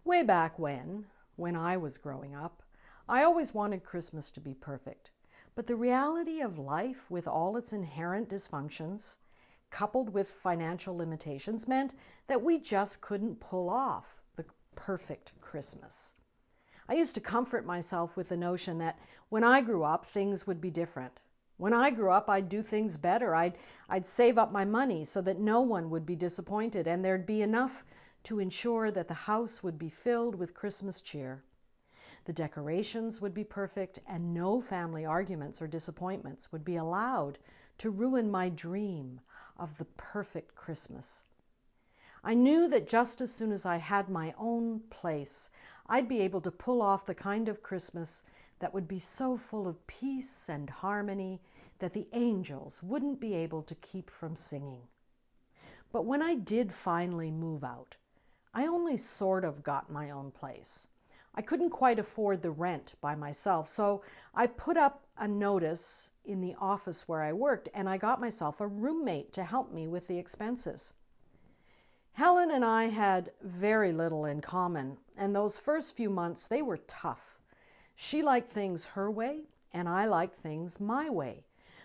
Way back when I was growing up, I always wanted Christmas to be perfect. But the reality of life, with all its inherent dysfunctions, coupled with financial limitations, meant that we just couldn't pull off the perfect Christmas. I used to comfort myself with the notion that when I grew up, things would be different. When I grew up, I'd do things better. I'd save up my money so that no one would be disappointed, and there'd be enough to ensure that the house would be filled with Christmas cheer. The decorations would be perfect, and no family arguments or disappointments would be allowed to ruin my dream of the perfect Christmas. I knew that just as soon as I had my own place, I'd be able to pull off the kind of Christmas that would be so full of peace and harmony that the angels wouldn't be able to keep from singing. But when I did finally move out, I only sort of got my own place. I couldn't quite afford the rent by myself, so I put up a notice in the office where I worked, and I got myself a roommate to help me with the expenses. Helen and I had very little in common, and those first few months, they were tough. She liked things her way, and I liked things my way.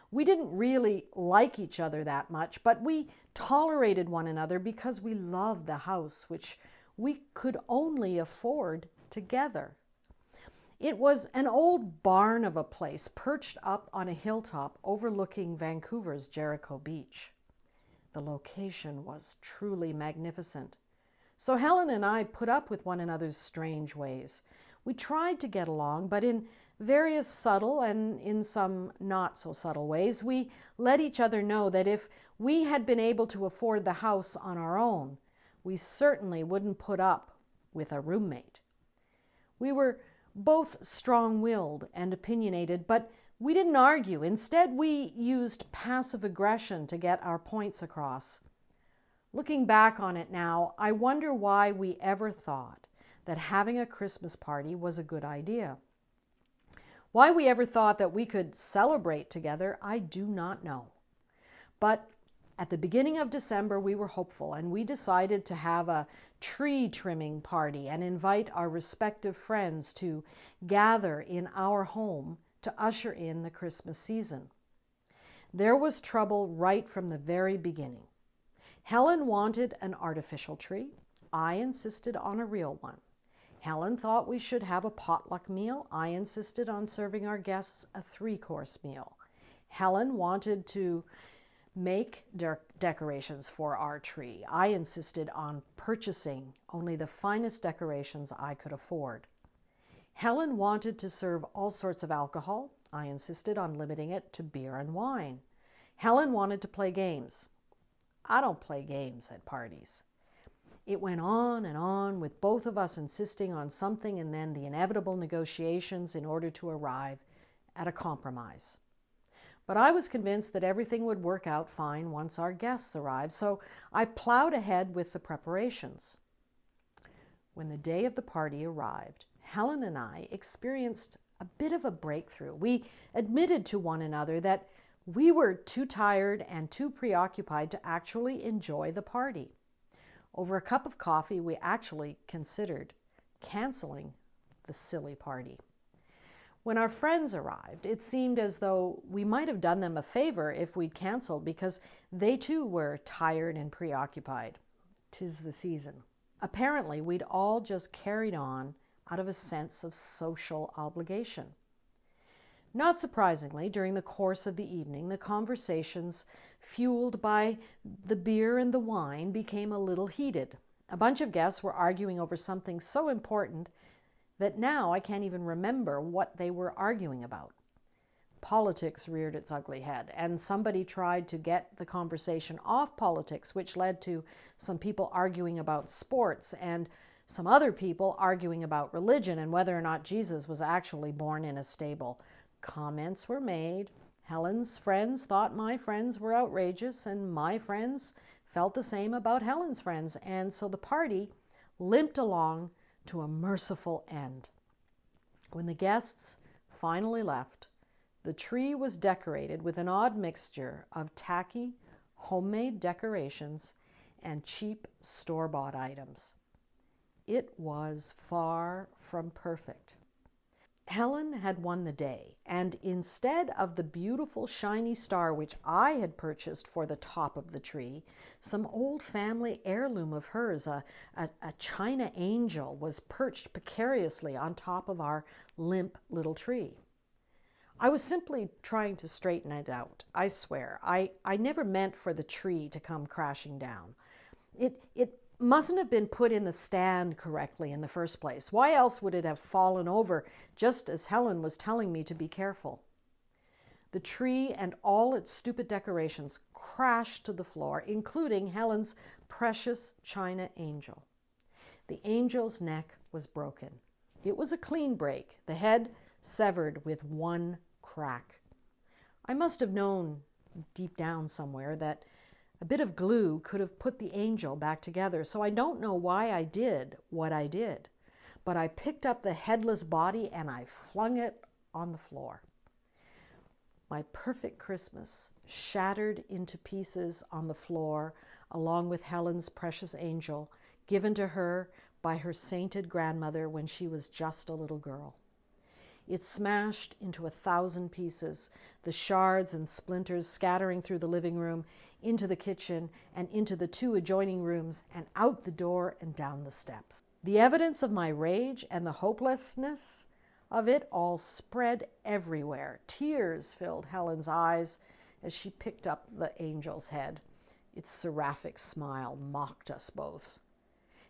We didn't really like each other that much, but we tolerated one another because we loved the house, which we could only afford together. It was an old barn of a place perched up on a hilltop overlooking Vancouver's Jericho Beach. The location was truly magnificent. So Helen and I put up with one another's strange ways. We tried to get along, but in various subtle and in some not so subtle ways, we let each other know that if we had been able to afford the house on our own, we certainly wouldn't put up with a roommate. We were both strong-willed and opinionated, but we didn't argue. Instead, we used passive aggression to get our points across. Looking back on it now, I wonder why we ever thought that having a Christmas party was a good idea. Why we ever thought that we could celebrate together, I do not know. But at the beginning of December, we were hopeful, and we decided to have a tree trimming party and invite our respective friends to gather in our home to usher in the Christmas season. There was trouble right from the very beginning. Helen wanted an artificial tree. I insisted on a real one. Helen thought we should have a potluck meal. I insisted on serving our guests a 3-course meal. Helen wanted to make decorations for our tree. I insisted on purchasing only the finest decorations I could afford. Helen wanted to serve all sorts of alcohol. I insisted on limiting it to beer and wine. Helen wanted to play games. I don't play games at parties. It went on, with both of us insisting on something and then the inevitable negotiations in order to arrive at a compromise. But I was convinced that everything would work out fine once our guests arrived, so I plowed ahead with the preparations. When the day of the party arrived, Helen and I experienced a bit of a breakthrough. We admitted to one another that we were too tired and too preoccupied to actually enjoy the party. Over a cup of coffee, we actually considered canceling the silly party. When our friends arrived, it seemed as though we might have done them a favor if we'd canceled because they too were tired and preoccupied. 'Tis the season. Apparently, we'd all just carried on out of a sense of social obligation. Not surprisingly, during the course of the evening, the conversations, fueled by the beer and the wine, became a little heated. A bunch of guests were arguing over something so important that now I can't even remember what they were arguing about. Politics reared its ugly head, and somebody tried to get the conversation off politics, which led to some people arguing about sports and some other people arguing about religion and whether or not Jesus was actually born in a stable. Comments were made. Helen's friends thought my friends were outrageous, and my friends felt the same about Helen's friends, and so the party limped along to a merciful end. When the guests finally left, the tree was decorated with an odd mixture of tacky, homemade decorations and cheap store-bought items. it was far from perfect. Helen had won the day, and instead of the beautiful shiny star which I had purchased for the top of the tree, some old family heirloom of hers, a china angel, was perched precariously on top of our limp little tree. I was simply trying to straighten it out, I swear. I never meant for the tree to come crashing down. It mustn't have been put in the stand correctly in the first place. Why else would it have fallen over just as Helen was telling me to be careful? The tree and all its stupid decorations crashed to the floor, including Helen's precious china angel. The angel's neck was broken. It was a clean break, the head severed with one crack. I must have known deep down somewhere that a bit of glue could have put the angel back together, so I don't know why I did what I did, but I picked up the headless body and I flung it on the floor. My perfect Christmas shattered into pieces on the floor, along with Helen's precious angel, given to her by her sainted grandmother when she was just a little girl. It smashed into 1,000 pieces, the shards and splinters scattering through the living room, into the kitchen, and into the 2 adjoining rooms, and out the door and down the steps. The evidence of my rage and the hopelessness of it all spread everywhere. Tears filled Helen's eyes as she picked up the angel's head. Its seraphic smile mocked us both.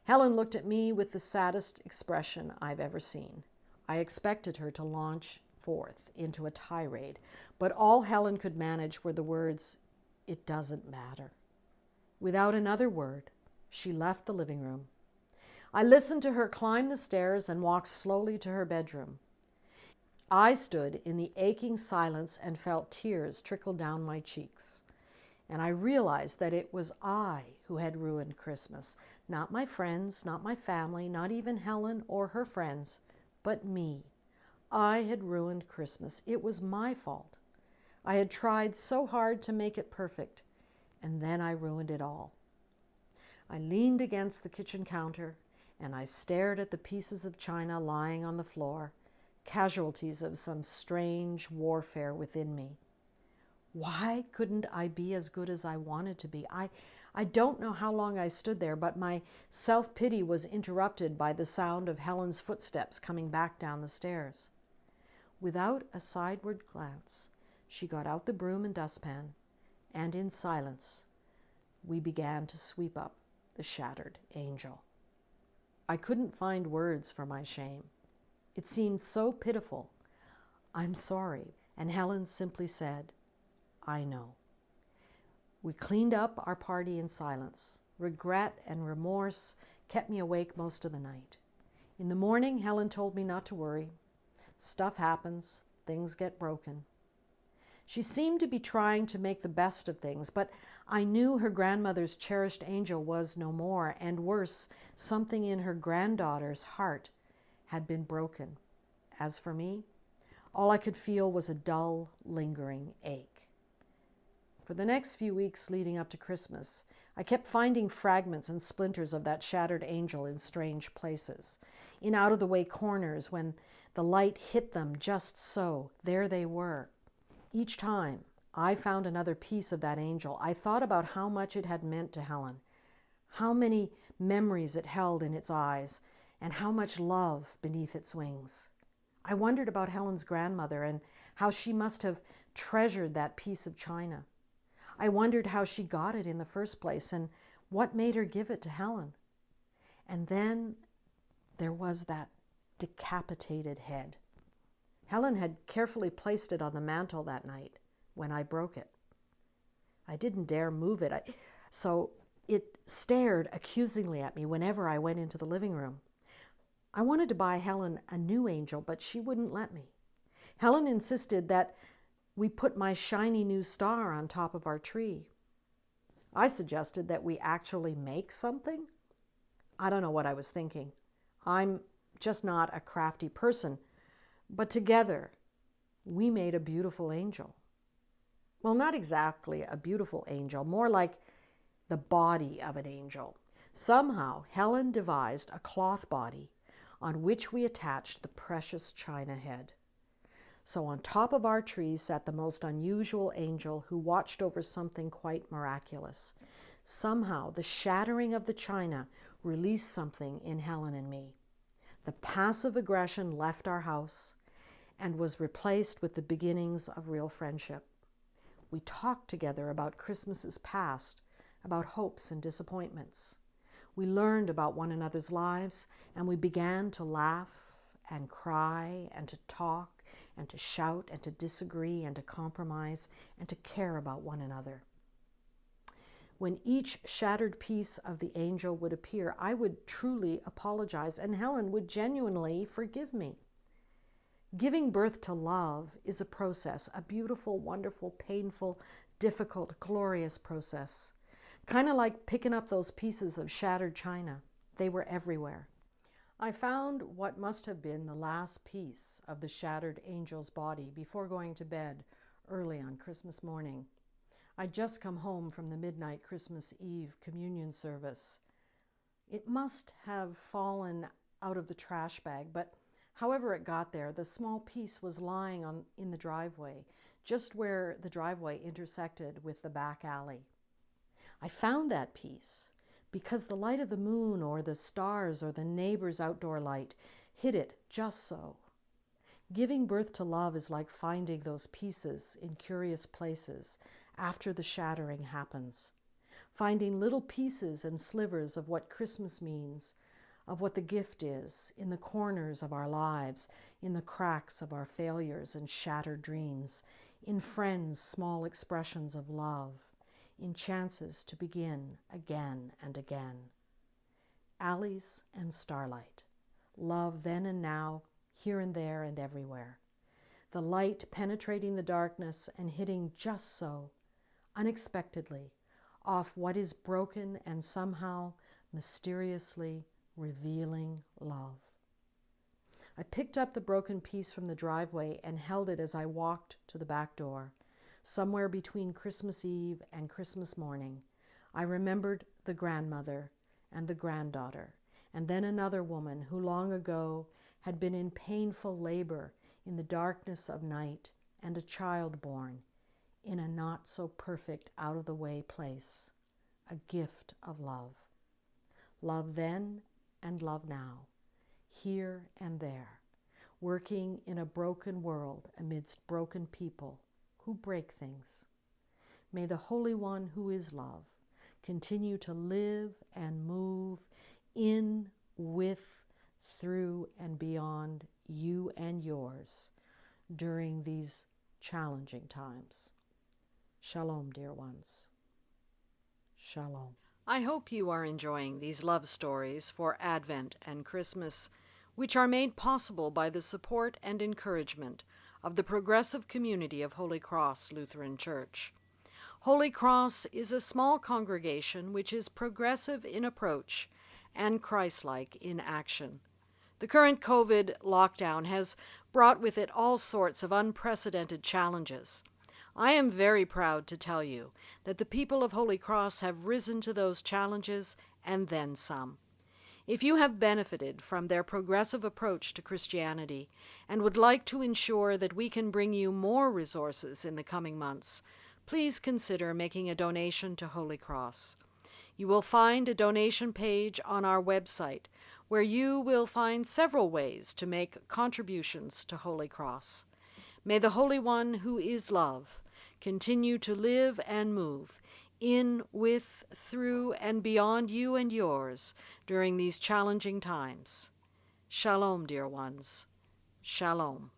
Helen looked at me with the saddest expression I've ever seen. I expected her to launch forth into a tirade, but all Helen could manage were the words, "It doesn't matter." Without another word, she left the living room. I listened to her climb the stairs and walk slowly to her bedroom. I stood in the aching silence and felt tears trickle down my cheeks. And I realized that it was I who had ruined Christmas, not my friends, not my family, not even Helen or her friends, but me. I had ruined Christmas. It was my fault. I had tried so hard to make it perfect, and then I ruined it all. I leaned against the kitchen counter, and I stared at the pieces of china lying on the floor, casualties of some strange warfare within me. Why couldn't I be as good as I wanted to be? I don't know how long I stood there, but my self-pity was interrupted by the sound of Helen's footsteps coming back down the stairs. Without a sideward glance, she got out the broom and dustpan, and in silence, we began to sweep up the shattered angel. I couldn't find words for my shame. It seemed so pitiful. "I'm sorry," and Helen simply said, "I know." We cleaned up our party in silence. Regret and remorse kept me awake most of the night. In the morning, Helen told me not to worry. Stuff happens, things get broken. She seemed to be trying to make the best of things, but I knew her grandmother's cherished angel was no more, and worse, something in her granddaughter's heart had been broken. As for me, all I could feel was a dull, lingering ache. For the next few weeks leading up to Christmas, I kept finding fragments and splinters of that shattered angel in strange places. In out-of-the-way corners, when the light hit them just so, there they were. Each time I found another piece of that angel, I thought about how much it had meant to Helen, how many memories it held in its eyes, and how much love beneath its wings. I wondered about Helen's grandmother and how she must have treasured that piece of china. I wondered how she got it in the first place and what made her give it to Helen. And then there was that decapitated head. Helen had carefully placed it on the mantel that night when I broke it. I didn't dare move it, so it stared accusingly at me whenever I went into the living room. I wanted to buy Helen a new angel, but she wouldn't let me. Helen insisted that we put my shiny new star on top of our tree. I suggested that we actually make something. I don't know what I was thinking. I'm just not a crafty person. But together, we made a beautiful angel. Well, not exactly a beautiful angel, more like the body of an angel. Somehow, Helen devised a cloth body on which we attached the precious china head. So on top of our tree sat the most unusual angel who watched over something quite miraculous. Somehow, the shattering of the china released something in Helen and me. The passive aggression left our house and was replaced with the beginnings of real friendship. We talked together about Christmases past, about hopes and disappointments. We learned about one another's lives, and we began to laugh and cry and to talk and to shout and to disagree and to compromise and to care about one another. When each shattered piece of the angel would appear, I would truly apologize, and Helen would genuinely forgive me. Giving birth to love is a process, a beautiful, wonderful, painful, difficult, glorious process. Kind of like picking up those pieces of shattered china. They were everywhere. I found what must have been the last piece of the shattered angel's body before going to bed early on Christmas morning. I'd just come home from the midnight Christmas Eve communion service. It must have fallen out of the trash bag, but however it got there, the small piece was lying in the driveway, just where the driveway intersected with the back alley. I found that piece because the light of the moon or the stars or the neighbor's outdoor light hit it just so. Giving birth to love is like finding those pieces in curious places after the shattering happens. Finding little pieces and slivers of what Christmas means, of what the gift is, in the corners of our lives, in the cracks of our failures and shattered dreams, in friends' small expressions of love, in chances to begin again and again. Alleys and starlight, love then and now, here and there and everywhere. The light penetrating the darkness and hitting just so, unexpectedly, off what is broken and somehow mysteriously revealing love. I picked up the broken piece from the driveway and held it as I walked to the back door. Somewhere between Christmas Eve and Christmas morning, I remembered the grandmother and the granddaughter, and then another woman who long ago had been in painful labor in the darkness of night, and a child born in a not so perfect, out-of-the-way place, a gift of love. Love then and love now, here and there, working in a broken world amidst broken people who break things. May the Holy One who is love continue to live and move in, with, through, and beyond you and yours during these challenging times. Shalom, dear ones. Shalom. I hope you are enjoying these love stories for Advent and Christmas, which are made possible by the support and encouragement of the progressive community of Holy Cross Lutheran Church. Holy Cross is a small congregation which is progressive in approach and Christ-like in action. The current COVID lockdown has brought with it all sorts of unprecedented challenges. I am very proud to tell you that the people of Holy Cross have risen to those challenges and then some. If you have benefited from their progressive approach to Christianity and would like to ensure that we can bring you more resources in the coming months, please consider making a donation to Holy Cross. You will find a donation page on our website where you will find several ways to make contributions to Holy Cross. May the Holy One who is love continue to live and move in, with, through, and beyond you and yours during these challenging times. Shalom, dear ones. Shalom.